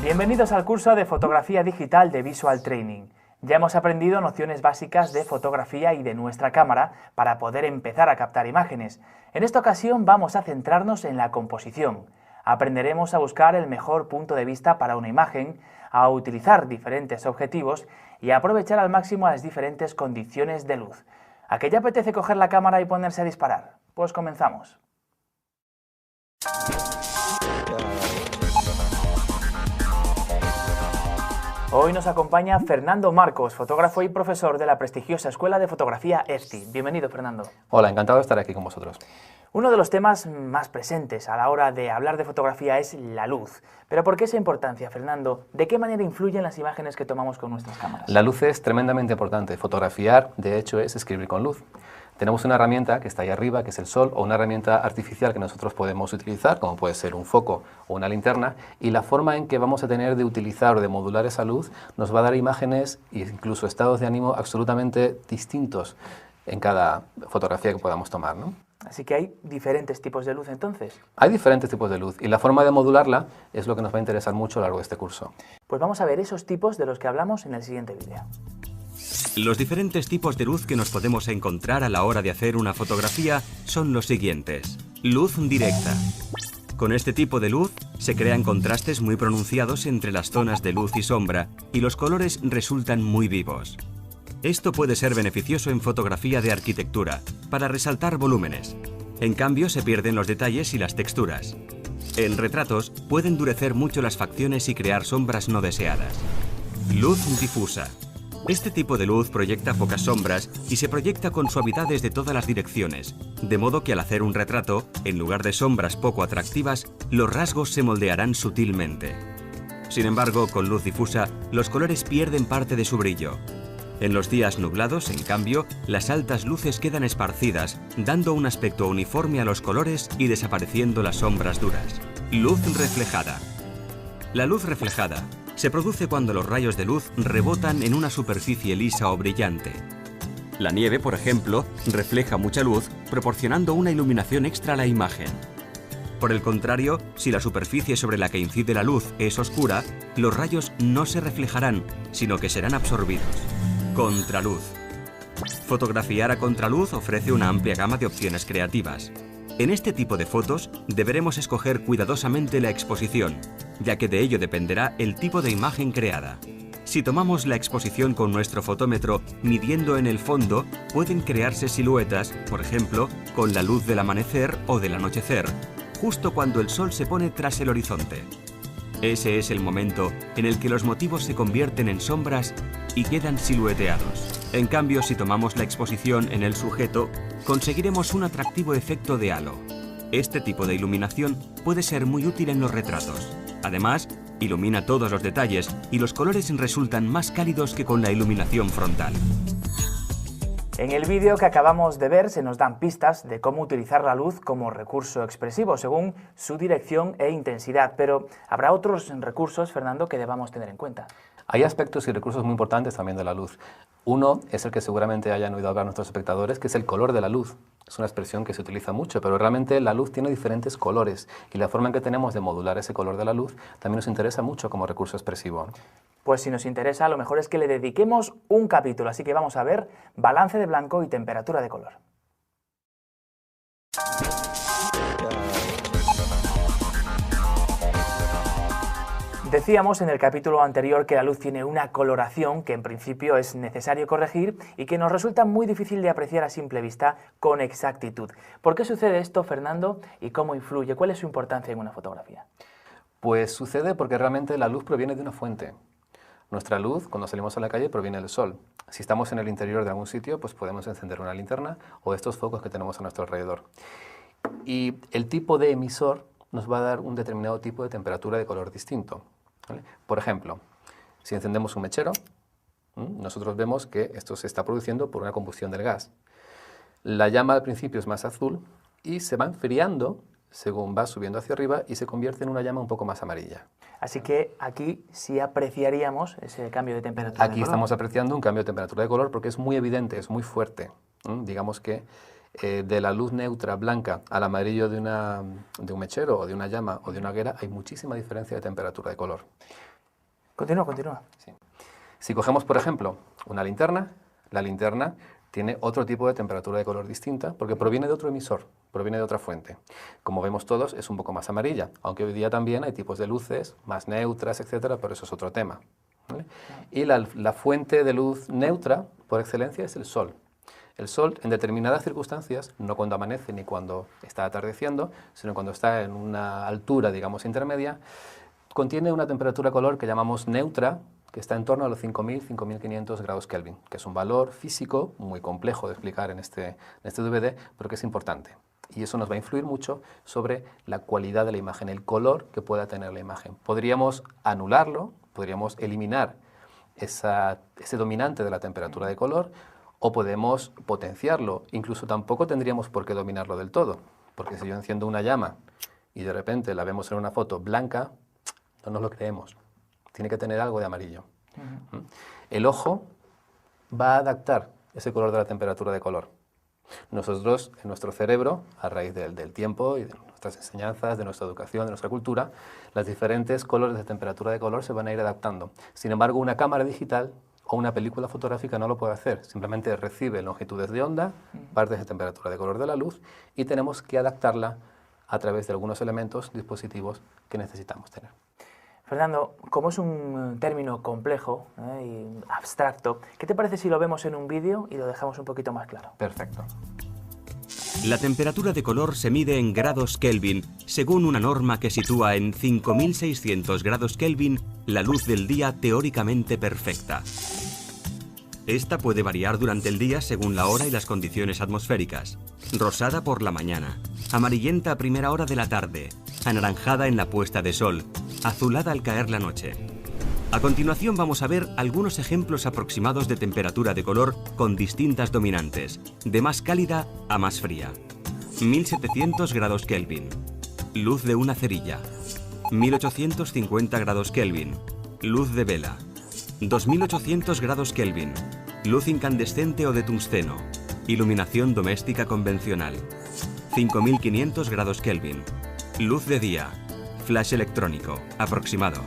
Bienvenidos al curso de fotografía digital de Visual Training. Ya hemos aprendido nociones básicas de fotografía y de nuestra cámara para poder empezar a captar imágenes. En esta ocasión vamos a centrarnos en la composición. Aprenderemos a buscar el mejor punto de vista para una imagen, a utilizar diferentes objetivos y a aprovechar al máximo las diferentes condiciones de luz. ¿A qué ya apetece coger la cámara y ponerse a disparar? Pues comenzamos. Hoy nos acompaña Fernando Marcos, fotógrafo y profesor de la prestigiosa Escuela de Fotografía EFTI. Bienvenido, Fernando. Hola, encantado de estar aquí con vosotros. Uno de los temas más presentes a la hora de hablar de fotografía es la luz. ¿Pero por qué esa importancia, Fernando? ¿De qué manera influyen las imágenes que tomamos con nuestras cámaras? La luz es tremendamente importante. Fotografiar, de hecho, es escribir con luz. Tenemos una herramienta que está ahí arriba, que es el sol, o una herramienta artificial que nosotros podemos utilizar, como puede ser un foco o una linterna, y la forma en que vamos a tener de utilizar o de modular esa luz nos va a dar imágenes e incluso estados de ánimo absolutamente distintos en cada fotografía que podamos tomar, ¿no? Así que hay diferentes tipos de luz, entonces. Hay diferentes tipos de luz y la forma de modularla es lo que nos va a interesar mucho a lo largo de este curso. Pues vamos a ver esos tipos de los que hablamos en el siguiente vídeo. Los diferentes tipos de luz que nos podemos encontrar a la hora de hacer una fotografía son los siguientes. Luz directa. Con este tipo de luz se crean contrastes muy pronunciados entre las zonas de luz y sombra y los colores resultan muy vivos. Esto puede ser beneficioso en fotografía de arquitectura, para resaltar volúmenes. En cambio, se pierden los detalles y las texturas. En retratos puede endurecer mucho las facciones y crear sombras no deseadas. Luz difusa. Este tipo de luz proyecta pocas sombras y se proyecta con suavidades de todas las direcciones, de modo que al hacer un retrato, en lugar de sombras poco atractivas, los rasgos se moldearán sutilmente. Sin embargo, con luz difusa, los colores pierden parte de su brillo. En los días nublados, en cambio, las altas luces quedan esparcidas, dando un aspecto uniforme a los colores y desapareciendo las sombras duras. Luz reflejada. La luz reflejada se produce cuando los rayos de luz rebotan en una superficie lisa o brillante. La nieve, por ejemplo, refleja mucha luz, proporcionando una iluminación extra a la imagen. Por el contrario, si la superficie sobre la que incide la luz es oscura, los rayos no se reflejarán, sino que serán absorbidos. Contraluz. Fotografiar a contraluz ofrece una amplia gama de opciones creativas. En este tipo de fotos deberemos escoger cuidadosamente la exposición, ya que de ello dependerá el tipo de imagen creada. Si tomamos la exposición con nuestro fotómetro midiendo en el fondo, pueden crearse siluetas, por ejemplo, con la luz del amanecer o del anochecer, justo cuando el sol se pone tras el horizonte. Ese es el momento en el que los motivos se convierten en sombras y quedan silueteados. En cambio, si tomamos la exposición en el sujeto, conseguiremos un atractivo efecto de halo. Este tipo de iluminación puede ser muy útil en los retratos. Además, ilumina todos los detalles y los colores resultan más cálidos que con la iluminación frontal. En el vídeo que acabamos de ver se nos dan pistas de cómo utilizar la luz como recurso expresivo según su dirección e intensidad, pero habrá otros recursos, Fernando, que debamos tener en cuenta. Hay aspectos y recursos muy importantes también de la luz. Uno es el que seguramente hayan oído hablar nuestros espectadores, que es el color de la luz. Es una expresión que se utiliza mucho, pero realmente la luz tiene diferentes colores y la forma en que tenemos de modular ese color de la luz también nos interesa mucho como recurso expresivo. Pues si nos interesa, lo mejor es que le dediquemos un capítulo, así que vamos a ver balance de blanco y temperatura de color. Decíamos en el capítulo anterior que la luz tiene una coloración que en principio es necesario corregir y que nos resulta muy difícil de apreciar a simple vista con exactitud. ¿Por qué sucede esto, Fernando? ¿Y cómo influye? ¿Cuál es su importancia en una fotografía? Pues sucede porque realmente la luz proviene de una fuente. Nuestra luz, cuando salimos a la calle, proviene del sol. Si estamos en el interior de algún sitio, pues podemos encender una linterna o estos focos que tenemos a nuestro alrededor. Y el tipo de emisor nos va a dar un determinado tipo de temperatura de color distinto, ¿vale? Por ejemplo, si encendemos un mechero, nosotros vemos que esto se está produciendo por una combustión del gas. La llama al principio es más azul y se va enfriando según va subiendo hacia arriba y se convierte en una llama un poco más amarilla. Así que aquí sí apreciaríamos ese cambio de temperatura. Aquí estamos apreciando un cambio de temperatura de color porque es muy evidente, es muy fuerte. Digamos que de la luz neutra blanca al amarillo de un mechero o de una llama o de una hoguera, hay muchísima diferencia de temperatura de color. Continúa. Sí. Si cogemos, por ejemplo, una linterna, la linterna tiene otro tipo de temperatura de color distinta porque proviene de otro emisor, proviene de otra fuente. Como vemos todos, es un poco más amarilla, aunque hoy día también hay tipos de luces más neutras, etcétera, pero eso es otro tema, ¿vale? Y la fuente de luz neutra, por excelencia, es el sol. El sol, en determinadas circunstancias, no cuando amanece ni cuando está atardeciendo, sino cuando está en una altura, digamos, intermedia, contiene una temperatura de color que llamamos neutra, que está en torno a los 5.000, 5.500 grados Kelvin, que es un valor físico muy complejo de explicar en este DVD, pero que es importante. Y eso nos va a influir mucho sobre la cualidad de la imagen, el color que pueda tener la imagen. Podríamos anularlo, podríamos eliminar ese dominante de la temperatura de color, o podemos potenciarlo. Incluso tampoco tendríamos por qué dominarlo del todo, porque si yo enciendo una llama y de repente la vemos en una foto blanca, no nos lo creemos. Tiene que tener algo de amarillo. El ojo va a adaptar ese color de la temperatura de color. Nosotros, en nuestro cerebro, a raíz del tiempo y de nuestras enseñanzas, de nuestra educación, de nuestra cultura, los diferentes colores de temperatura de color se van a ir adaptando. Sin embargo, una cámara digital o una película fotográfica no lo puede hacer. Simplemente recibe longitudes de onda, partes de temperatura de color de la luz, y tenemos que adaptarla a través de algunos elementos, dispositivos que necesitamos tener. Fernando, como es un término complejo y abstracto, ¿qué te parece si lo vemos en un vídeo y lo dejamos un poquito más claro? Perfecto. La temperatura de color se mide en grados Kelvin, según una norma que sitúa en 5.600 grados Kelvin la luz del día teóricamente perfecta. Esta puede variar durante el día según la hora y las condiciones atmosféricas. Rosada por la mañana, amarillenta a primera hora de la tarde, anaranjada en la puesta de sol, azulada al caer la noche. A continuación vamos a ver algunos ejemplos aproximados de temperatura de color con distintas dominantes, de más cálida a más fría. 1700 grados Kelvin. Luz de una cerilla. 1850 grados Kelvin. Luz de vela. 2800 grados Kelvin. Luz incandescente o de tungsteno. Iluminación doméstica convencional. 5500 grados Kelvin. Luz de día. Flash electrónico, aproximado.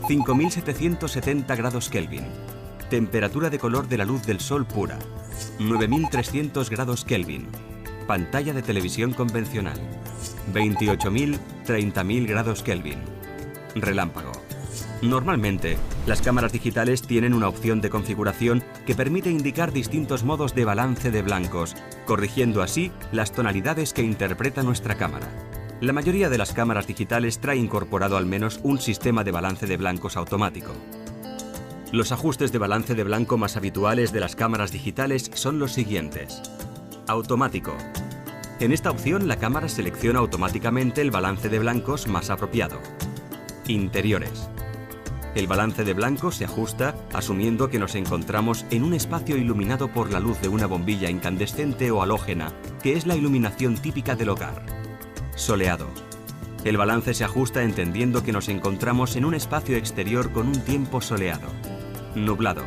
5770 grados Kelvin. Temperatura de color de la luz del sol pura. 9300 grados Kelvin. Pantalla de televisión convencional. 28.000, 30.000 grados Kelvin. Relámpago. Normalmente, las cámaras digitales tienen una opción de configuración que permite indicar distintos modos de balance de blancos, corrigiendo así las tonalidades que interpreta nuestra cámara. La mayoría de las cámaras digitales trae incorporado al menos un sistema de balance de blancos automático. Los ajustes de balance de blanco más habituales de las cámaras digitales son los siguientes. Automático. En esta opción la cámara selecciona automáticamente el balance de blancos más apropiado. Interiores. El balance de blancos se ajusta asumiendo que nos encontramos en un espacio iluminado por la luz de una bombilla incandescente o halógena, que es la iluminación típica del hogar. Soleado. El balance se ajusta entendiendo que nos encontramos en un espacio exterior con un tiempo soleado. Nublado.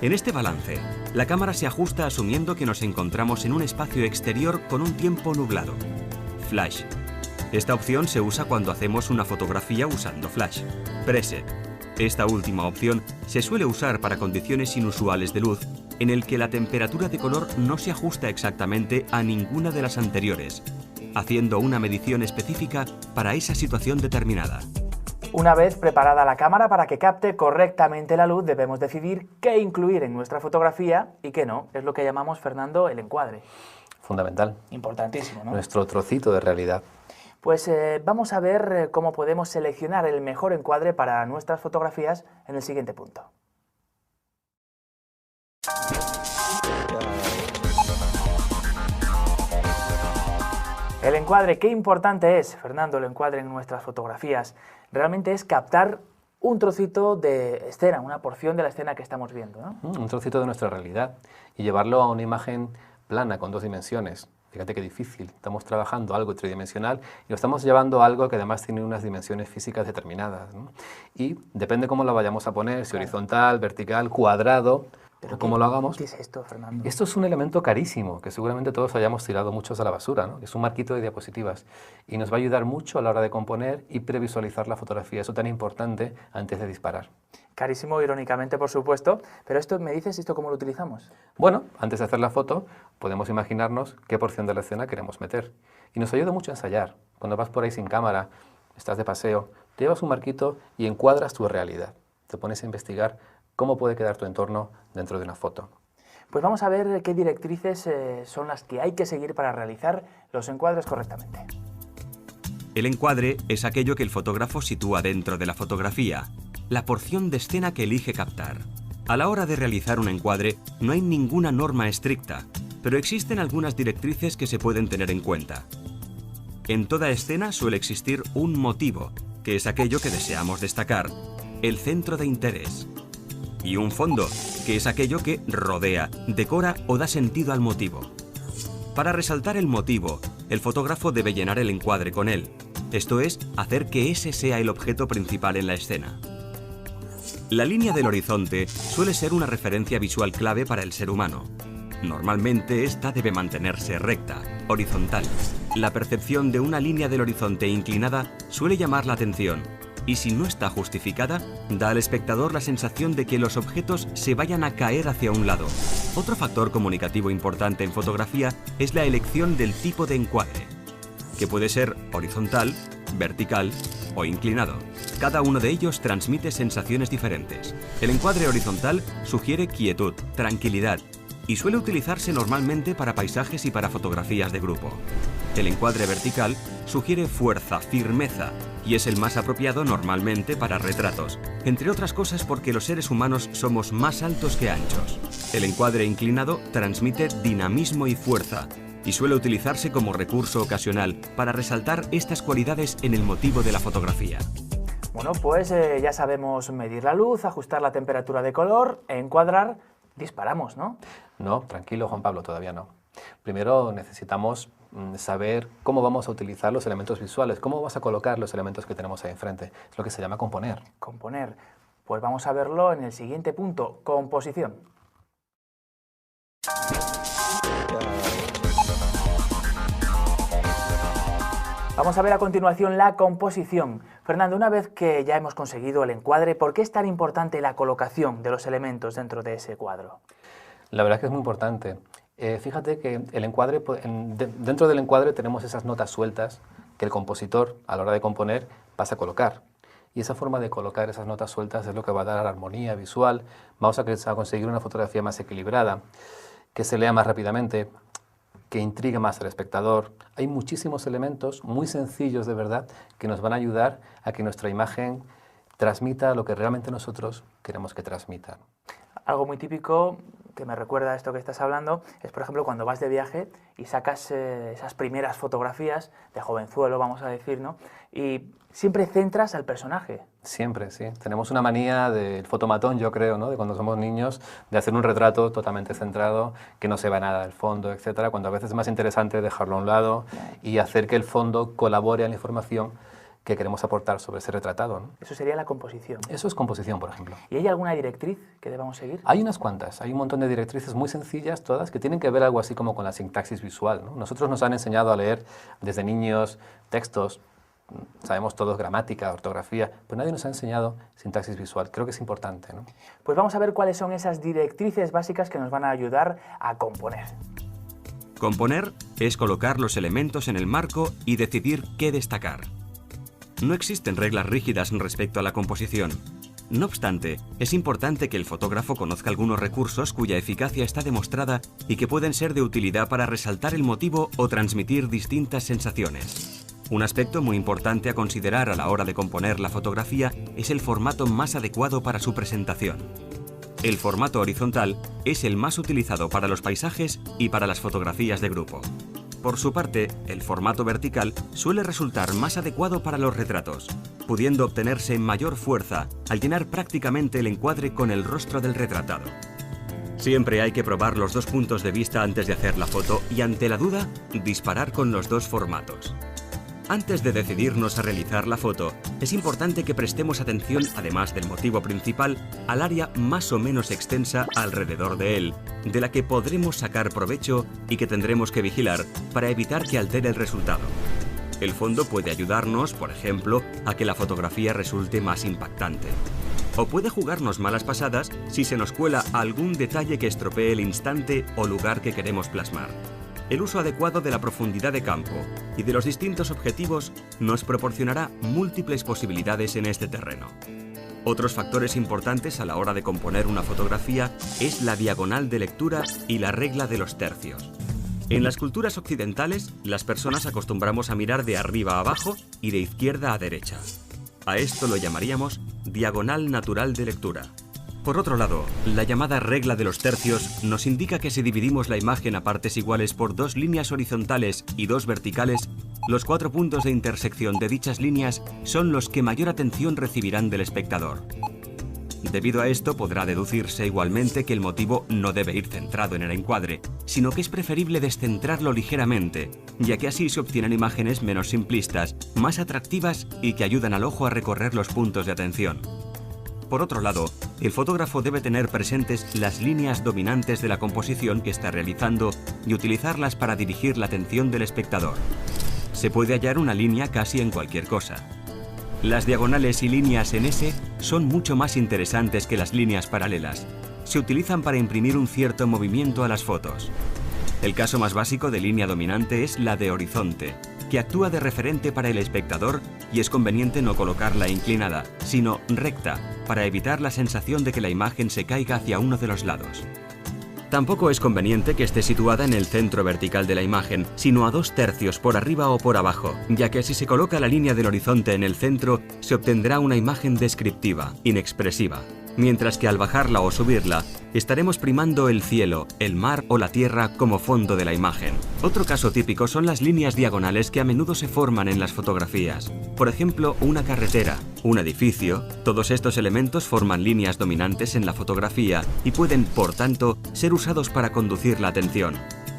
En este balance, la cámara se ajusta asumiendo que nos encontramos en un espacio exterior con un tiempo nublado. Flash. Esta opción se usa cuando hacemos una fotografía usando flash. Preset. Esta última opción se suele usar para condiciones inusuales de luz, en el que la temperatura de color no se ajusta exactamente a ninguna de las anteriores, haciendo una medición específica para esa situación determinada. Una vez preparada la cámara para que capte correctamente la luz, debemos decidir qué incluir en nuestra fotografía y qué no. Es lo que llamamos, Fernando, el encuadre. Fundamental. Importantísimo, ¿no? Nuestro trocito de realidad. Pues vamos a ver cómo podemos seleccionar el mejor encuadre para nuestras fotografías en el siguiente punto. El encuadre, qué importante es, Fernando, el encuadre en nuestras fotografías. Realmente es captar un trocito de escena, una porción de la escena que estamos viendo, ¿no? Un trocito de nuestra realidad y llevarlo a una imagen plana con 2 dimensiones. Fíjate qué difícil, estamos trabajando algo tridimensional y lo estamos llevando a algo que además tiene unas dimensiones físicas determinadas, ¿no? Y depende cómo lo vayamos a poner, si horizontal, vertical, cuadrado, ¿Pero cómo lo hagamos. ¿Qué es esto, Fernando? Esto es un elemento carísimo, que seguramente todos hayamos tirado muchos a la basura, ¿no? Es un marquito de diapositivas y nos va a ayudar mucho a la hora de componer y previsualizar la fotografía, eso tan importante antes de disparar. Carísimo, irónicamente, por supuesto, pero esto, ¿me dices esto cómo lo utilizamos? Bueno, antes de hacer la foto, podemos imaginarnos qué porción de la escena queremos meter. Y nos ayuda mucho a ensayar. Cuando vas por ahí sin cámara, estás de paseo, te llevas un marquito y encuadras tu realidad. Te pones a investigar cómo puede quedar tu entorno dentro de una foto. Pues vamos a ver qué directrices son las que hay que seguir para realizar los encuadres correctamente. El encuadre es aquello que el fotógrafo sitúa dentro de la fotografía, la porción de escena que elige captar. A la hora de realizar un encuadre no hay ninguna norma estricta, pero existen algunas directrices que se pueden tener en cuenta. En toda escena suele existir un motivo, que es aquello que deseamos destacar, el centro de interés. Y un fondo, que es aquello que rodea, decora o da sentido al motivo. Para resaltar el motivo, el fotógrafo debe llenar el encuadre con él, esto es, hacer que ese sea el objeto principal en la escena. La línea del horizonte suele ser una referencia visual clave para el ser humano. Normalmente esta debe mantenerse recta, horizontal. La percepción de una línea del horizonte inclinada suele llamar la atención, y si no está justificada, da al espectador la sensación de que los objetos se vayan a caer hacia un lado. Otro factor comunicativo importante en fotografía es la elección del tipo de encuadre, que puede ser horizontal, vertical o inclinado. Cada uno de ellos transmite sensaciones diferentes. El encuadre horizontal sugiere quietud, tranquilidad, y suele utilizarse normalmente para paisajes y para fotografías de grupo. El encuadre vertical sugiere fuerza, firmeza, y es el más apropiado normalmente para retratos, entre otras cosas porque los seres humanos somos más altos que anchos. El encuadre inclinado transmite dinamismo y fuerza, y suele utilizarse como recurso ocasional para resaltar estas cualidades en el motivo de la fotografía. Bueno, pues ya sabemos medir la luz, ajustar la temperatura de color, encuadrar, disparamos, ¿no? No, tranquilo, Juan Pablo, todavía no. Primero necesitamos saber cómo vamos a utilizar los elementos visuales, cómo vas a colocar los elementos que tenemos ahí enfrente. Es lo que se llama componer. Componer. Pues vamos a verlo en el siguiente punto, composición. Vamos a ver a continuación la composición. Fernando, una vez que ya hemos conseguido el encuadre, ¿por qué es tan importante la colocación de los elementos dentro de ese cuadro? La verdad es que es muy importante. Fíjate que el encuadre, dentro del encuadre tenemos esas notas sueltas que el compositor, a la hora de componer, pasa a colocar. Y esa forma de colocar esas notas sueltas es lo que va a dar armonía visual. Vamos a conseguir una fotografía más equilibrada, que se lea más rápidamente, que intrigue más al espectador. Hay muchísimos elementos muy sencillos de verdad que nos van a ayudar a que nuestra imagen transmita lo que realmente nosotros queremos que transmita. Algo muy típico que me recuerda a esto que estás hablando es, por ejemplo, cuando vas de viaje y sacas esas primeras fotografías de jovenzuelo, vamos a decir, ¿no? Y siempre centras al personaje. Siempre, sí. Tenemos una manía del fotomatón, yo creo, ¿no? De cuando somos niños, de hacer un retrato totalmente centrado, que no se va nada del fondo, etcétera, cuando a veces es más interesante dejarlo a un lado y hacer que el fondo colabore a la información que queremos aportar sobre ese retratado, ¿no? Eso sería la composición. Eso es composición, por ejemplo. ¿Y hay alguna directriz que debamos seguir? Hay unas cuantas, hay un montón de directrices muy sencillas, todas, que tienen que ver algo así como con la sintaxis visual, ¿no? Nosotros nos han enseñado a leer desde niños textos, sabemos todos gramática, ortografía, pero nadie nos ha enseñado sintaxis visual. Creo que es importante, ¿no? Pues vamos a ver cuáles son esas directrices básicas que nos van a ayudar a componer. Componer es colocar los elementos en el marco y decidir qué destacar. No existen reglas rígidas respecto a la composición. No obstante, es importante que el fotógrafo conozca algunos recursos cuya eficacia está demostrada y que pueden ser de utilidad para resaltar el motivo o transmitir distintas sensaciones. Un aspecto muy importante a considerar a la hora de componer la fotografía es el formato más adecuado para su presentación. El formato horizontal es el más utilizado para los paisajes y para las fotografías de grupo. Por su parte, el formato vertical suele resultar más adecuado para los retratos, pudiendo obtenerse mayor fuerza al llenar prácticamente el encuadre con el rostro del retratado. Siempre hay que probar los dos puntos de vista antes de hacer la foto y, ante la duda, disparar con los dos formatos. Antes de decidirnos a realizar la foto, es importante que prestemos atención, además del motivo principal, al área más o menos extensa alrededor de él, de la que podremos sacar provecho y que tendremos que vigilar para evitar que altere el resultado. El fondo puede ayudarnos, por ejemplo, a que la fotografía resulte más impactante. O puede jugarnos malas pasadas si se nos cuela algún detalle que estropee el instante o lugar que queremos plasmar. El uso adecuado de la profundidad de campo y de los distintos objetivos nos proporcionará múltiples posibilidades en este terreno. Otros factores importantes a la hora de componer una fotografía es la diagonal de lectura y la regla de los tercios. En las culturas occidentales, las personas acostumbramos a mirar de arriba a abajo y de izquierda a derecha. A esto lo llamaríamos diagonal natural de lectura. Por otro lado, la llamada regla de los tercios nos indica que si dividimos la imagen a partes iguales por 2 líneas horizontales y 2 verticales, los 4 puntos de intersección de dichas líneas son los que mayor atención recibirán del espectador. Debido a esto, podrá deducirse igualmente que el motivo no debe ir centrado en el encuadre, sino que es preferible descentrarlo ligeramente, ya que así se obtienen imágenes menos simplistas, más atractivas y que ayudan al ojo a recorrer los puntos de atención. Por otro lado, el fotógrafo debe tener presentes las líneas dominantes de la composición que está realizando y utilizarlas para dirigir la atención del espectador. Se puede hallar una línea casi en cualquier cosa. Las diagonales y líneas en S son mucho más interesantes que las líneas paralelas. Se utilizan para imprimir un cierto movimiento a las fotos. El caso más básico de línea dominante es la de horizonte, que actúa de referente para el espectador y es conveniente no colocarla inclinada, sino recta, para evitar la sensación de que la imagen se caiga hacia uno de los lados. Tampoco es conveniente que esté situada en el centro vertical de la imagen, sino a 2 tercios por arriba o por abajo, ya que si se coloca la línea del horizonte en el centro, se obtendrá una imagen descriptiva, inexpresiva. Mientras que al bajarla o subirla, estaremos primando el cielo, el mar o la tierra como fondo de la imagen. Otro caso típico son las líneas diagonales que a menudo se forman en las fotografías. Por ejemplo, una carretera, un edificio. Todos estos elementos forman líneas dominantes en la fotografía y pueden, por tanto, ser usados para conducir la atención.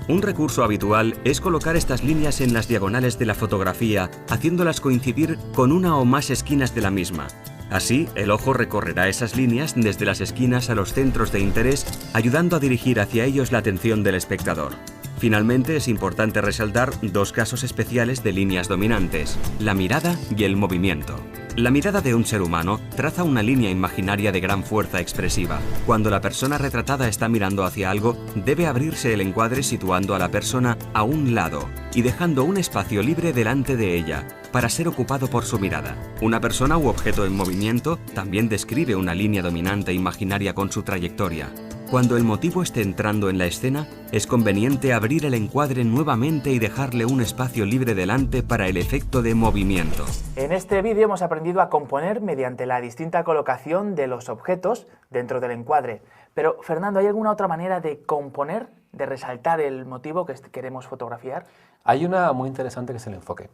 Un recurso habitual es colocar estas líneas en las diagonales de la fotografía, haciéndolas coincidir con una o más esquinas de la misma. Así, el ojo recorrerá esas líneas desde las esquinas a los centros de interés, ayudando a dirigir hacia ellos la atención del espectador. Finalmente, es importante resaltar 2 casos especiales de líneas dominantes: la mirada y el movimiento. La mirada de un ser humano traza una línea imaginaria de gran fuerza expresiva. Cuando la persona retratada está mirando hacia algo, debe abrirse el encuadre situando a la persona a un lado y dejando un espacio libre delante de ella, para ser ocupado por su mirada. Una persona u objeto en movimiento también describe una línea dominante imaginaria con su trayectoria. Cuando el motivo esté entrando en la escena, es conveniente abrir el encuadre nuevamente y dejarle un espacio libre delante para el efecto de movimiento. En este vídeo hemos aprendido a componer mediante la distinta colocación de los objetos dentro del encuadre. Pero, Fernando, ¿hay alguna otra manera de componer, de resaltar el motivo que queremos fotografiar? Hay una muy interesante que es el enfoque.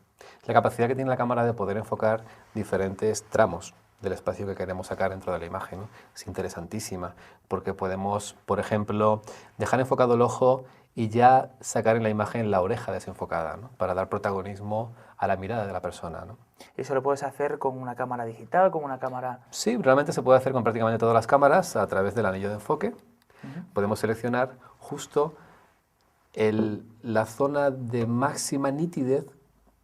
La capacidad que tiene la cámara de poder enfocar diferentes tramos del espacio que queremos sacar dentro de la imagen, ¿no? Es interesantísima porque podemos, por ejemplo, dejar enfocado el ojo y ya sacar en la imagen la oreja desenfocada, ¿no? Para dar protagonismo a la mirada de la persona, ¿no? ¿Eso lo puedes hacer con una cámara digital, con una cámara...? Sí, realmente se puede hacer con prácticamente todas las cámaras a través del anillo de enfoque. Podemos seleccionar justo la zona de máxima nitidez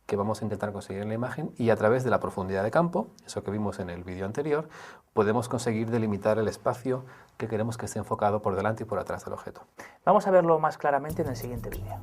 que vamos a intentar conseguir en la imagen, y a través de la profundidad de campo, eso que vimos en el vídeo anterior, podemos conseguir delimitar el espacio que queremos que esté enfocado por delante y por atrás del objeto. Vamos a verlo más claramente en el siguiente vídeo.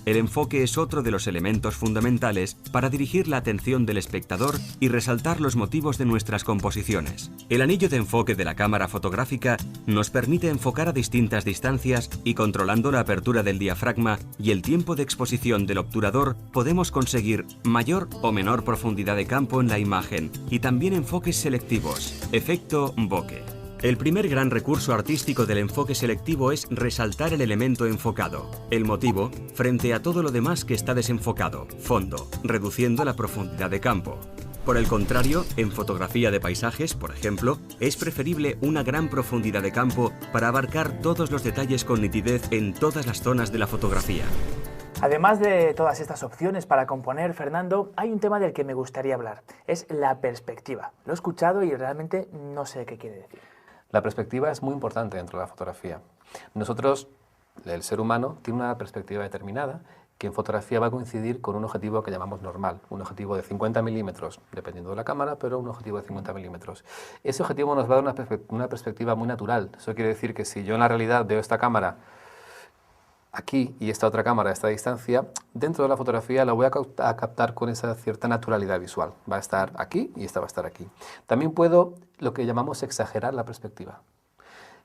El enfoque es otro de los elementos fundamentales para dirigir la atención del espectador y resaltar los motivos de nuestras composiciones. El anillo de enfoque de la cámara fotográfica nos permite enfocar a distintas distancias y, controlando la apertura del diafragma y el tiempo de exposición del obturador, podemos conseguir mayor o menor profundidad de campo en la imagen y también enfoques selectivos, efecto bokeh. El primer gran recurso artístico del enfoque selectivo es resaltar el elemento enfocado, el motivo, frente a todo lo demás que está desenfocado, fondo, reduciendo la profundidad de campo. Por el contrario, en fotografía de paisajes, por ejemplo, es preferible una gran profundidad de campo para abarcar todos los detalles con nitidez en todas las zonas de la fotografía. Además de todas estas opciones para componer, Fernando, hay un tema del que me gustaría hablar. Es la perspectiva. Lo he escuchado y realmente no sé qué quiere decir. La perspectiva es muy importante dentro de la fotografía. Nosotros, el ser humano, tiene una perspectiva determinada que en fotografía va a coincidir con un objetivo que llamamos normal, un objetivo de 50 milímetros, dependiendo de la cámara, pero un objetivo de 50 milímetros. Ese objetivo nos va a dar una perspectiva muy natural. Eso quiere decir que si yo en la realidad veo esta cámara aquí y esta otra cámara a esta distancia, dentro de la fotografía la voy a captar con esa cierta naturalidad visual. Va a estar aquí y esta va a estar aquí. También puedo lo que llamamos exagerar la perspectiva,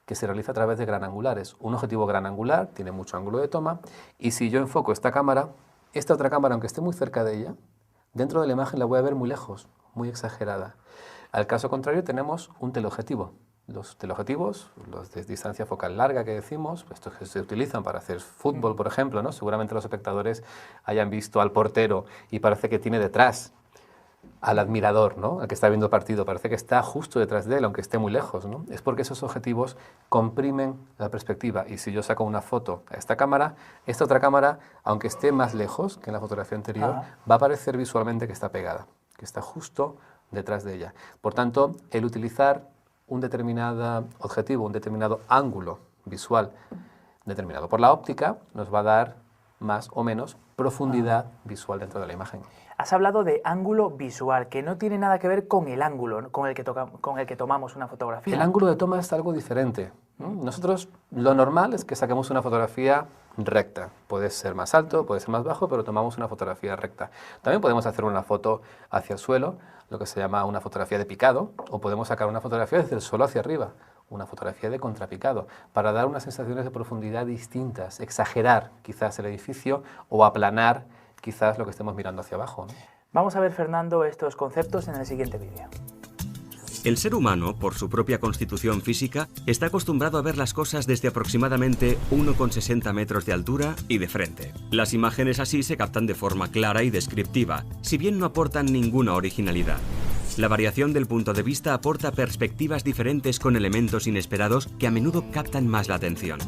que se realiza a través de gran angulares. Un objetivo gran angular tiene mucho ángulo de toma y si yo enfoco esta cámara, esta otra cámara, aunque esté muy cerca de ella, dentro de la imagen la voy a ver muy lejos, muy exagerada. Al caso contrario tenemos un teleobjetivo. Los teleobjetivos, los de distancia focal larga que decimos, estos que se utilizan para hacer fútbol, por ejemplo, ¿no? Seguramente los espectadores hayan visto al portero y parece que tiene detrás al admirador, ¿no? Al que está viendo el partido, parece que está justo detrás de él, aunque esté muy lejos, ¿no? Es porque esos objetivos comprimen la perspectiva y si yo saco una foto a esta cámara, esta otra cámara, aunque esté más lejos que en la fotografía anterior, va a parecer visualmente que está pegada, que está justo detrás de ella. Por tanto, el utilizar un determinado objetivo, un determinado ángulo visual determinado por la óptica, nos va a dar más o menos profundidad visual dentro de la imagen. Has hablado de ángulo visual, que no tiene nada que ver con el ángulo con el que tomamos una fotografía. El ángulo de toma es algo diferente, ¿no? Nosotros lo normal es que saquemos una fotografía recta. Puede ser más alto, puede ser más bajo, pero tomamos una fotografía recta. También podemos hacer una foto hacia el suelo, lo que se llama una fotografía de picado, o podemos sacar una fotografía desde el suelo hacia arriba, una fotografía de contrapicado, para dar unas sensaciones de profundidad distintas, exagerar quizás el edificio o aplanar quizás lo que estemos mirando hacia abajo, ¿no? Vamos a ver, Fernando, estos conceptos en el siguiente vídeo. El ser humano, por su propia constitución física, está acostumbrado a ver las cosas desde aproximadamente 1,60 metros de altura y de frente. Las imágenes así se captan de forma clara y descriptiva, si bien no aportan ninguna originalidad. La variación del punto de vista aporta perspectivas diferentes con elementos inesperados que a menudo captan más la atención.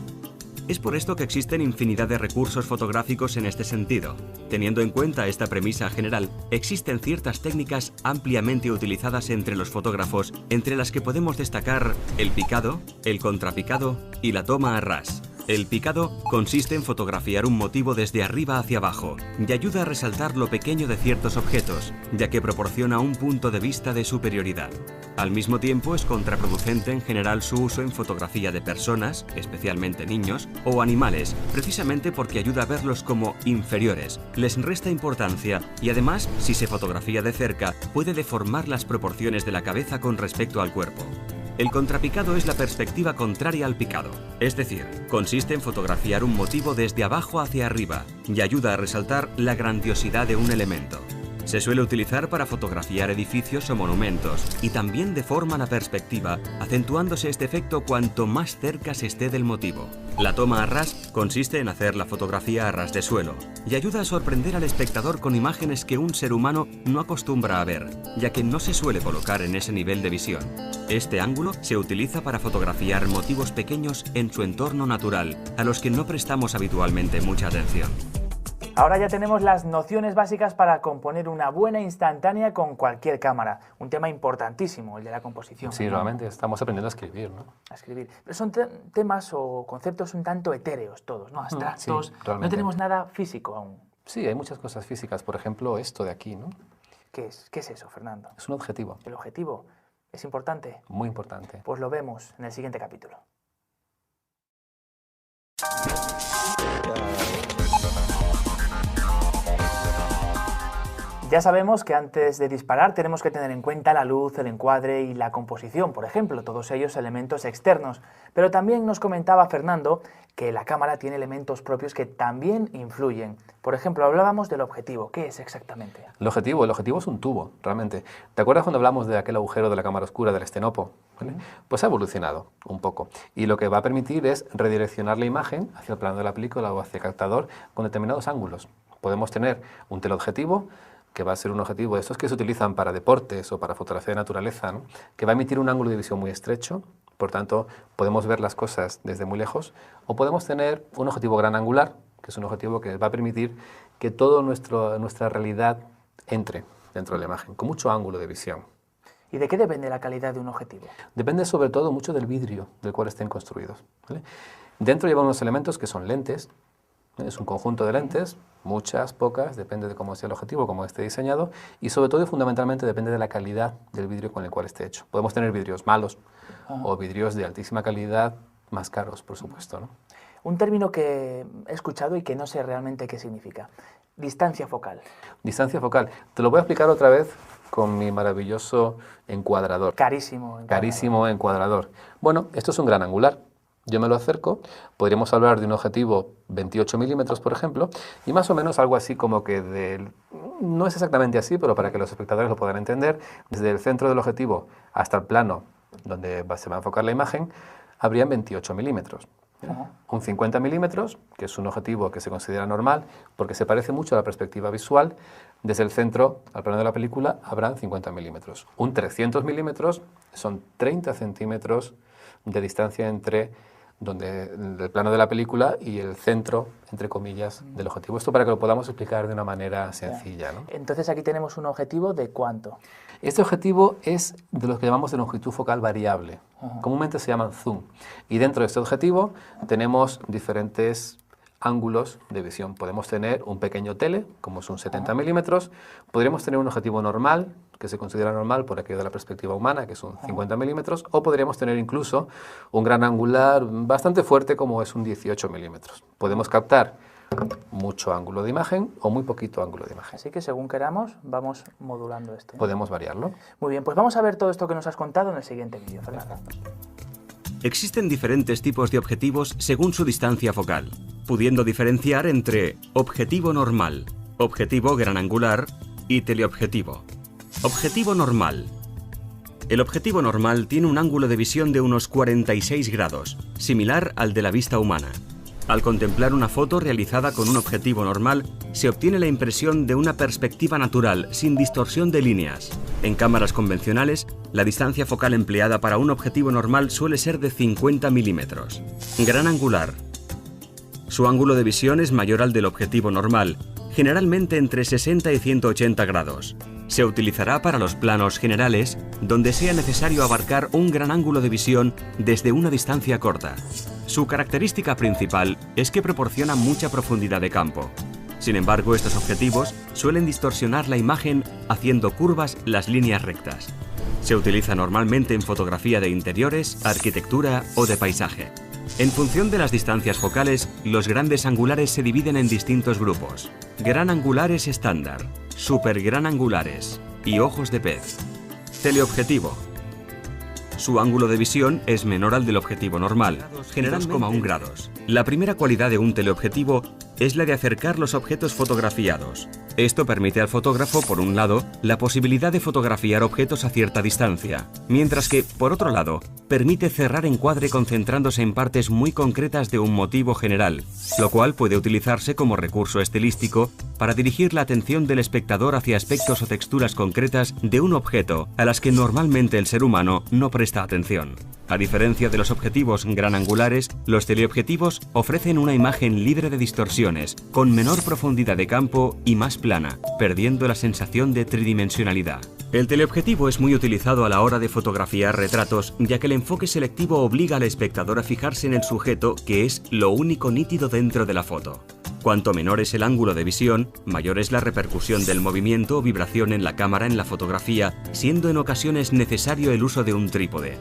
Es por esto que existen infinidad de recursos fotográficos en este sentido. Teniendo en cuenta esta premisa general, existen ciertas técnicas ampliamente utilizadas entre los fotógrafos, entre las que podemos destacar el picado, el contrapicado y la toma a ras. El picado consiste en fotografiar un motivo desde arriba hacia abajo y ayuda a resaltar lo pequeño de ciertos objetos, ya que proporciona un punto de vista de superioridad. Al mismo tiempo es contraproducente en general su uso en fotografía de personas, especialmente niños, o animales, precisamente porque ayuda a verlos como inferiores, les resta importancia y además, si se fotografía de cerca, puede deformar las proporciones de la cabeza con respecto al cuerpo. El contrapicado es la perspectiva contraria al picado, es decir, consiste en fotografiar un motivo desde abajo hacia arriba y ayuda a resaltar la grandiosidad de un elemento. Se suele utilizar para fotografiar edificios o monumentos y también deforma la perspectiva, acentuándose este efecto cuanto más cerca se esté del motivo. La toma a ras consiste en hacer la fotografía a ras de suelo y ayuda a sorprender al espectador con imágenes que un ser humano no acostumbra a ver, ya que no se suele colocar en ese nivel de visión. Este ángulo se utiliza para fotografiar motivos pequeños en su entorno natural, a los que no prestamos habitualmente mucha atención. Ahora ya tenemos las nociones básicas para componer una buena instantánea con cualquier cámara. Un tema importantísimo, el de la composición. Sí, realmente estamos aprendiendo a escribir, ¿no? A escribir. Pero son temas o conceptos un tanto etéreos todos, ¿no? Abstractos. Sí, no tenemos nada físico aún. Sí, hay muchas cosas físicas. Por ejemplo, esto de aquí, ¿no? ¿Qué es? ¿Qué es eso, Fernando? Es un objetivo. ¿El objetivo es importante? Muy importante. Pues lo vemos en el siguiente capítulo. Ya sabemos que antes de disparar tenemos que tener en cuenta la luz, el encuadre y la composición, por ejemplo, todos ellos elementos externos. Pero también nos comentaba Fernando que la cámara tiene elementos propios que también influyen. Por ejemplo, hablábamos del objetivo. ¿Qué es exactamente? El objetivo es un tubo, realmente. ¿Te acuerdas cuando hablamos de aquel agujero de la cámara oscura, del estenopo? ¿Vale? Pues ha evolucionado un poco. Y lo que va a permitir es redireccionar la imagen hacia el plano de la película o hacia el captador con determinados ángulos. Podemos tener un teleobjetivo, que va a ser un objetivo de estos que se utilizan para deportes o para fotografía de naturaleza, ¿no? Que va a emitir un ángulo de visión muy estrecho, por tanto podemos ver las cosas desde muy lejos, o podemos tener un objetivo gran angular, que es un objetivo que va a permitir que toda nuestra realidad entre dentro de la imagen, con mucho ángulo de visión. ¿Y de qué depende la calidad de un objetivo? Depende sobre todo mucho del vidrio del cual estén construidos, ¿vale? Dentro llevan unos elementos que son lentes, es un conjunto de lentes, muchas, pocas, depende de cómo sea el objetivo, cómo esté diseñado, y sobre todo y fundamentalmente depende de la calidad del vidrio con el cual esté hecho. Podemos tener vidrios malos o vidrios de altísima calidad más caros, por supuesto, ¿no? Un término que he escuchado y que no sé realmente qué significa. Distancia focal. Distancia focal. Te lo voy a explicar otra vez con mi maravilloso encuadrador. Carísimo encuadrador. Carísimo encuadrador. Bueno, esto es un gran angular. Yo me lo acerco, podríamos hablar de un objetivo 28 milímetros, por ejemplo, y más o menos algo así como que no es exactamente así, pero para que los espectadores lo puedan entender, desde el centro del objetivo hasta el plano donde se va a enfocar la imagen, habrían 28 milímetros. Un 50 milímetros, que es un objetivo que se considera normal, porque se parece mucho a la perspectiva visual, desde el centro al plano de la película habrán 50 milímetros. Un 300 milímetros son 30 centímetros de distancia entre el plano de la película y el centro, entre comillas, del objetivo. Esto para que lo podamos explicar de una manera sencilla, ¿no? Entonces aquí tenemos un objetivo ¿de cuánto? Este objetivo es de los que llamamos de longitud focal variable. Comúnmente se llaman zoom. Y dentro de este objetivo tenemos diferentes ángulos de visión. Podemos tener un pequeño tele, como son 70 milímetros. Podríamos tener un objetivo normal, que se considera normal por aquello de la perspectiva humana, que son 50 milímetros. O podríamos tener incluso un gran angular bastante fuerte, como es un 18 milímetros. Podemos captar mucho ángulo de imagen o muy poquito ángulo de imagen. Así que según queramos, vamos modulando esto. Podemos variarlo. Muy bien, pues vamos a ver todo esto que nos has contado en el siguiente vídeo, Fernando. Existen diferentes tipos de objetivos según su distancia focal, pudiendo diferenciar entre objetivo normal, objetivo gran angular y teleobjetivo. Objetivo normal. El objetivo normal tiene un ángulo de visión de unos 46 grados, similar al de la vista humana. Al contemplar una foto realizada con un objetivo normal, se obtiene la impresión de una perspectiva natural, sin distorsión de líneas. En cámaras convencionales, la distancia focal empleada para un objetivo normal suele ser de 50 milímetros. Gran angular. Su ángulo de visión es mayor al del objetivo normal, generalmente entre 60 y 180 grados. Se utilizará para los planos generales, donde sea necesario abarcar un gran ángulo de visión desde una distancia corta. Su característica principal es que proporciona mucha profundidad de campo. Sin embargo, estos objetivos suelen distorsionar la imagen haciendo curvas las líneas rectas. Se utiliza normalmente en fotografía de interiores, arquitectura o de paisaje. En función de las distancias focales, los grandes angulares se dividen en distintos grupos. Gran angulares estándar, super gran angulares y ojos de pez. Teleobjetivo. Su ángulo de visión es menor al del objetivo normal, generalmente 2,1 grados. La primera cualidad de un teleobjetivo es la de acercar los objetos fotografiados. Esto permite al fotógrafo, por un lado, la posibilidad de fotografiar objetos a cierta distancia, mientras que, por otro lado, permite cerrar encuadre concentrándose en partes muy concretas de un motivo general, lo cual puede utilizarse como recurso estilístico para dirigir la atención del espectador hacia aspectos o texturas concretas de un objeto a las que normalmente el ser humano no presta atención. A diferencia de los objetivos gran angulares, los teleobjetivos ofrecen una imagen libre de distorsiones, con menor profundidad de campo y más plana, perdiendo la sensación de tridimensionalidad. El teleobjetivo es muy utilizado a la hora de fotografiar retratos, ya que el enfoque selectivo obliga al espectador a fijarse en el sujeto, que es lo único nítido dentro de la foto. Cuanto menor es el ángulo de visión, mayor es la repercusión del movimiento o vibración en la cámara en la fotografía, siendo en ocasiones necesario el uso de un trípode.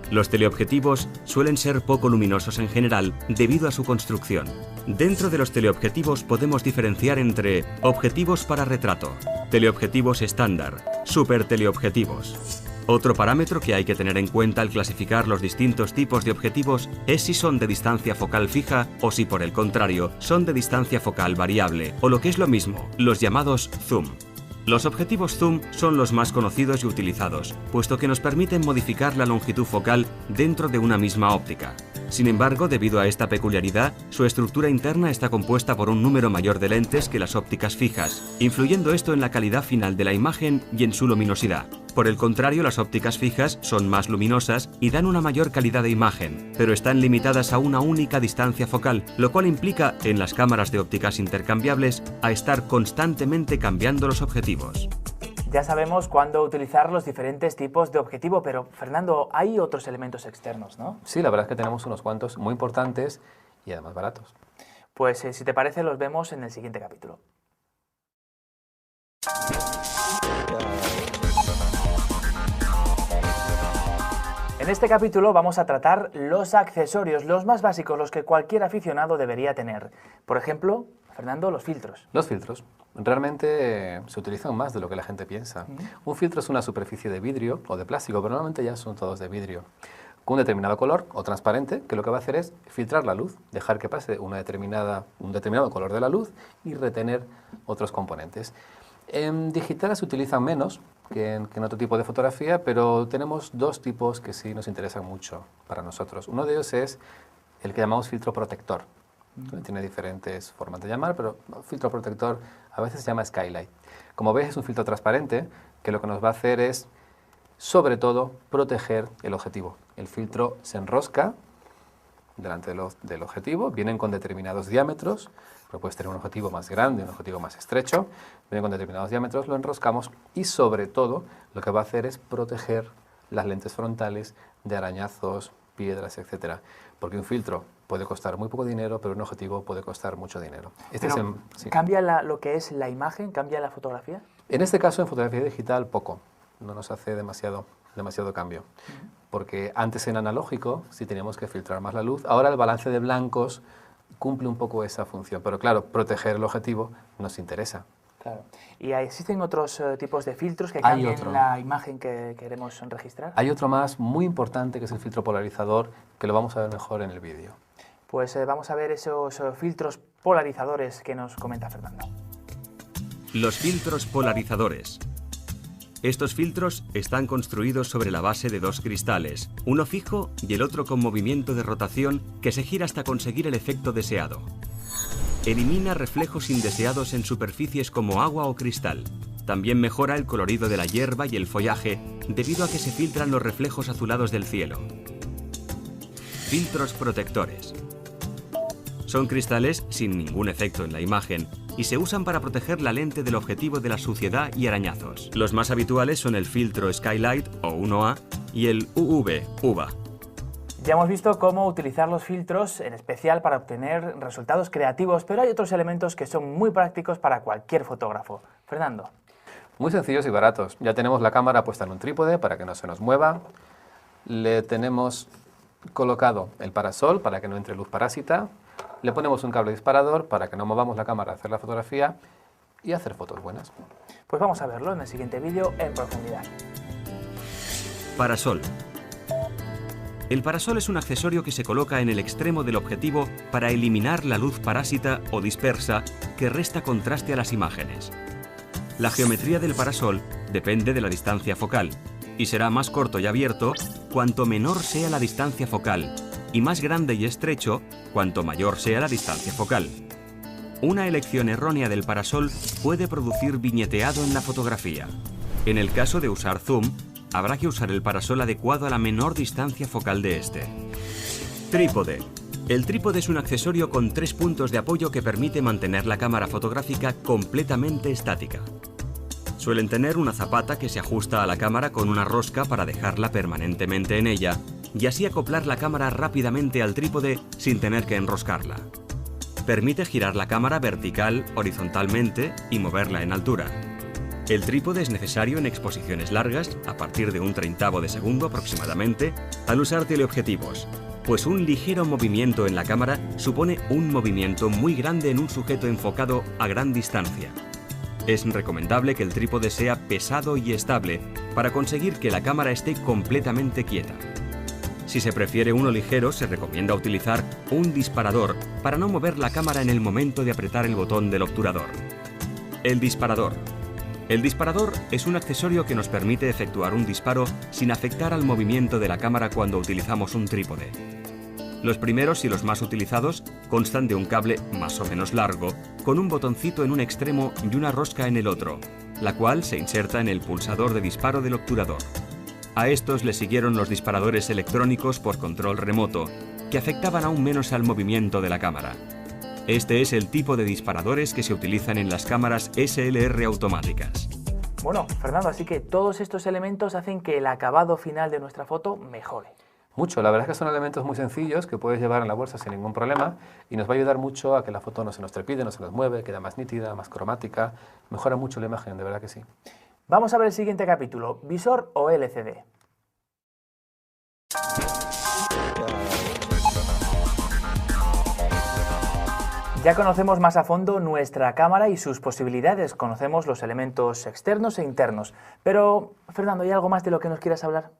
Los teleobjetivos suelen ser poco luminosos en general debido a su construcción. Dentro de los teleobjetivos podemos diferenciar entre objetivos para retrato, teleobjetivos estándar, superteleobjetivos. Otro parámetro que hay que tener en cuenta al clasificar los distintos tipos de objetivos es si son de distancia focal fija o si por el contrario son de distancia focal variable, o lo que es lo mismo, los llamados zoom. Los objetivos zoom son los más conocidos y utilizados, puesto que nos permiten modificar la longitud focal dentro de una misma óptica. Sin embargo, debido a esta peculiaridad, su estructura interna está compuesta por un número mayor de lentes que las ópticas fijas, influyendo esto en la calidad final de la imagen y en su luminosidad. Por el contrario, las ópticas fijas son más luminosas y dan una mayor calidad de imagen, pero están limitadas a una única distancia focal, lo cual implica, en las cámaras de ópticas intercambiables, a estar constantemente cambiando los objetivos. Ya sabemos cuándo utilizar los diferentes tipos de objetivo, pero Fernando, hay otros elementos externos, ¿no? Sí, la verdad es que tenemos unos cuantos muy importantes y además baratos. Pues si te parece, los vemos en el siguiente capítulo. En este capítulo vamos a tratar los accesorios, los más básicos, los que cualquier aficionado debería tener. Por ejemplo, Fernando, los filtros. Los filtros realmente se utilizan más de lo que la gente piensa. Un filtro es una superficie de vidrio o de plástico, pero normalmente ya son todos de vidrio, con un determinado color o transparente, que lo que va a hacer es filtrar la luz, dejar que pase un determinado color de la luz y retener otros componentes. En digital se utilizan menos que en otro tipo de fotografía, pero tenemos dos tipos que sí nos interesan mucho para nosotros. Uno de ellos es el que llamamos filtro protector. Tiene diferentes formas de llamar, pero filtro protector a veces se llama skylight. Como ves, es un filtro transparente que lo que nos va a hacer es, sobre todo, proteger el objetivo. El filtro se enrosca delante del objetivo, vienen con determinados diámetros, pero puedes tener un objetivo más grande, un objetivo más estrecho, vienen con determinados diámetros, lo enroscamos y sobre todo lo que va a hacer es proteger las lentes frontales de arañazos, piedras, etcétera. Porque un filtro puede costar muy poco dinero, pero un objetivo puede costar mucho dinero. Sí. ¿Cambia lo que es la imagen? ¿Cambia la fotografía? En este caso, en fotografía digital, poco. No nos hace demasiado cambio. Porque antes en analógico sí teníamos que filtrar más la luz. Ahora el balance de blancos cumple un poco esa función. Pero claro, proteger el objetivo nos interesa. Claro. ¿Y existen otros tipos de filtros que cambien la imagen que queremos registrar? Hay otro más muy importante que es el filtro polarizador, que lo vamos a ver mejor en el vídeo. Pues vamos a ver esos filtros polarizadores que nos comenta Fernando. Los filtros polarizadores. Estos filtros están construidos sobre la base de dos cristales, uno fijo y el otro con movimiento de rotación que se gira hasta conseguir el efecto deseado. Elimina reflejos indeseados en superficies como agua o cristal. También mejora el colorido de la hierba y el follaje debido a que se filtran los reflejos azulados del cielo. Filtros protectores. Son cristales sin ningún efecto en la imagen y se usan para proteger la lente del objetivo de la suciedad y arañazos. Los más habituales son el filtro Skylight o 1A y el UV. Ya hemos visto cómo utilizar los filtros, en especial para obtener resultados creativos, pero hay otros elementos que son muy prácticos para cualquier fotógrafo. Fernando. Muy sencillos y baratos. Ya tenemos la cámara puesta en un trípode para que no se nos mueva. Le tenemos colocado el parasol para que no entre luz parásita. Le ponemos un cable disparador para que no movamos la cámara a hacer la fotografía y hacer fotos buenas. Pues vamos a verlo en el siguiente vídeo en profundidad. Parasol. El parasol es un accesorio que se coloca en el extremo del objetivo para eliminar la luz parásita o dispersa que resta contraste a las imágenes. La geometría del parasol depende de la distancia focal y será más corto y abierto cuanto menor sea la distancia focal y más grande y estrecho cuanto mayor sea la distancia focal. Una elección errónea del parasol puede producir viñeteado en la fotografía. En el caso de usar zoom, habrá que usar el parasol adecuado a la menor distancia focal de este. Trípode. El trípode es un accesorio con 3 puntos de apoyo que permite mantener la cámara fotográfica completamente estática. Suelen tener una zapata que se ajusta a la cámara con una rosca para dejarla permanentemente en ella y así acoplar la cámara rápidamente al trípode sin tener que enroscarla. Permite girar la cámara vertical, horizontalmente y moverla en altura. El trípode es necesario en exposiciones largas, a partir de un 1/30 de segundo aproximadamente, al usar teleobjetivos, pues un ligero movimiento en la cámara supone un movimiento muy grande en un sujeto enfocado a gran distancia. Es recomendable que el trípode sea pesado y estable para conseguir que la cámara esté completamente quieta. Si se prefiere uno ligero, se recomienda utilizar un disparador para no mover la cámara en el momento de apretar el botón del obturador. El disparador. El disparador es un accesorio que nos permite efectuar un disparo sin afectar al movimiento de la cámara cuando utilizamos un trípode. Los primeros y los más utilizados constan de un cable más o menos largo, con un botoncito en un extremo y una rosca en el otro, la cual se inserta en el pulsador de disparo del obturador. A estos le siguieron los disparadores electrónicos por control remoto, que afectaban aún menos al movimiento de la cámara. Este es el tipo de disparadores que se utilizan en las cámaras SLR automáticas. Bueno, Fernando, así que todos estos elementos hacen que el acabado final de nuestra foto mejore. Mucho, la verdad es que son elementos muy sencillos que puedes llevar en la bolsa sin ningún problema y nos va a ayudar mucho a que la foto no se nos trepide, no se nos mueve, queda más nítida, más cromática, mejora mucho la imagen, de verdad que sí. Vamos a ver el siguiente capítulo, ¿visor o LCD? Ya conocemos más a fondo nuestra cámara y sus posibilidades, conocemos los elementos externos e internos. Pero, Fernando, ¿hay algo más de lo que nos quieras hablar?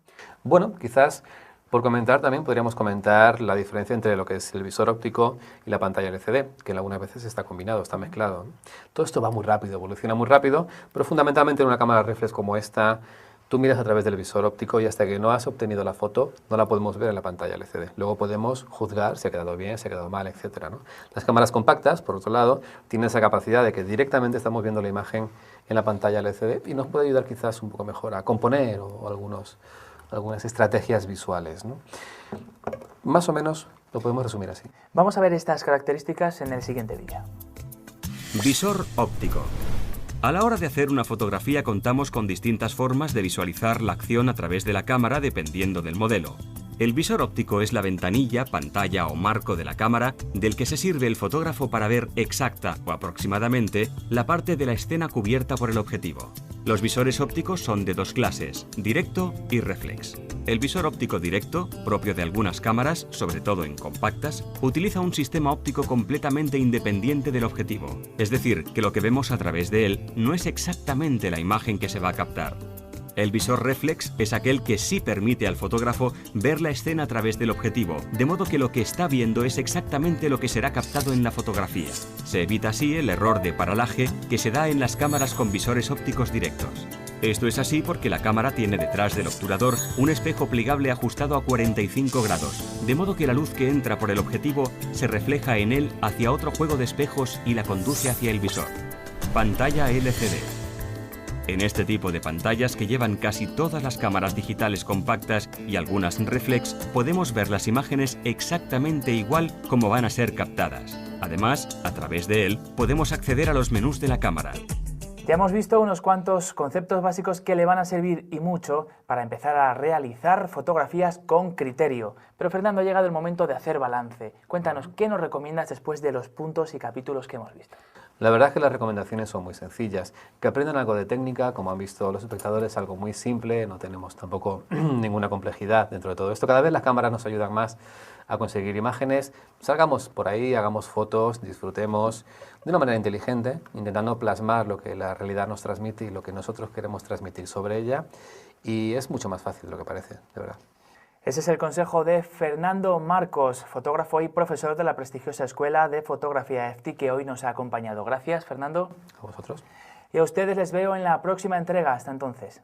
Bueno, quizás por comentar también podríamos comentar la diferencia entre lo que es el visor óptico y la pantalla LCD, que algunas veces está combinado, está mezclado. Todo esto va muy rápido, evoluciona muy rápido, pero fundamentalmente en una cámara reflex como esta, tú miras a través del visor óptico y hasta que no has obtenido la foto no la podemos ver en la pantalla LCD. Luego podemos juzgar si ha quedado bien, si ha quedado mal, etc., ¿no? Las cámaras compactas, por otro lado, tienen esa capacidad de que directamente estamos viendo la imagen en la pantalla LCD y nos puede ayudar quizás un poco mejor a componer o algunas estrategias visuales, ¿no? Más o menos lo podemos resumir así. Vamos a ver estas características en el siguiente vídeo. Visor óptico. A la hora de hacer una fotografía contamos con distintas formas de visualizar la acción a través de la cámara dependiendo del modelo. El visor óptico es la ventanilla, pantalla o marco de la cámara del que se sirve el fotógrafo para ver exacta o aproximadamente la parte de la escena cubierta por el objetivo. Los visores ópticos son de dos clases, directo y reflex. El visor óptico directo, propio de algunas cámaras, sobre todo en compactas, utiliza un sistema óptico completamente independiente del objetivo. Es decir, que lo que vemos a través de él no es exactamente la imagen que se va a captar. El visor reflex es aquel que sí permite al fotógrafo ver la escena a través del objetivo, de modo que lo que está viendo es exactamente lo que será captado en la fotografía. Se evita así el error de paralaje que se da en las cámaras con visores ópticos directos. Esto es así porque la cámara tiene detrás del obturador un espejo plegable ajustado a 45 grados, de modo que la luz que entra por el objetivo se refleja en él hacia otro juego de espejos y la conduce hacia el visor. Pantalla LCD. En este tipo de pantallas que llevan casi todas las cámaras digitales compactas y algunas reflex, podemos ver las imágenes exactamente igual como van a ser captadas. Además, a través de él, podemos acceder a los menús de la cámara. Ya hemos visto unos cuantos conceptos básicos que le van a servir y mucho para empezar a realizar fotografías con criterio. Pero Fernando, ha llegado el momento de hacer balance. Cuéntanos, ¿qué nos recomiendas después de los puntos y capítulos que hemos visto? La verdad es que las recomendaciones son muy sencillas, que aprendan algo de técnica, como han visto los espectadores, algo muy simple, no tenemos tampoco ninguna complejidad dentro de todo esto. Cada vez las cámaras nos ayudan más a conseguir imágenes, salgamos por ahí, hagamos fotos, disfrutemos de una manera inteligente, intentando plasmar lo que la realidad nos transmite y lo que nosotros queremos transmitir sobre ella, y es mucho más fácil de lo que parece, de verdad. Ese es el consejo de Fernando Marcos, fotógrafo y profesor de la prestigiosa Escuela de Fotografía EFTI, que hoy nos ha acompañado. Gracias, Fernando. A vosotros. Y a ustedes les veo en la próxima entrega. Hasta entonces.